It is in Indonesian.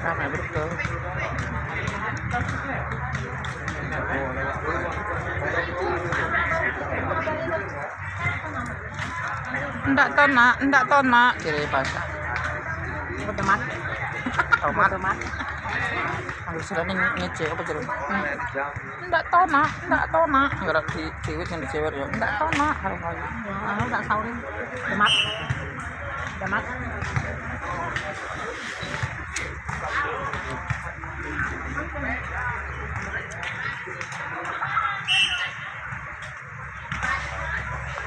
Ramai betul. Enggak tahu nak, kiri pasang. Tomat. Tomat. Harus sudah ngecek apa jeruk. Enggak tahu nak. Gerak di ciwit yang dicewer ya. Enggak tahu nak, harus lagi. Enggak tahu nih. Tomat.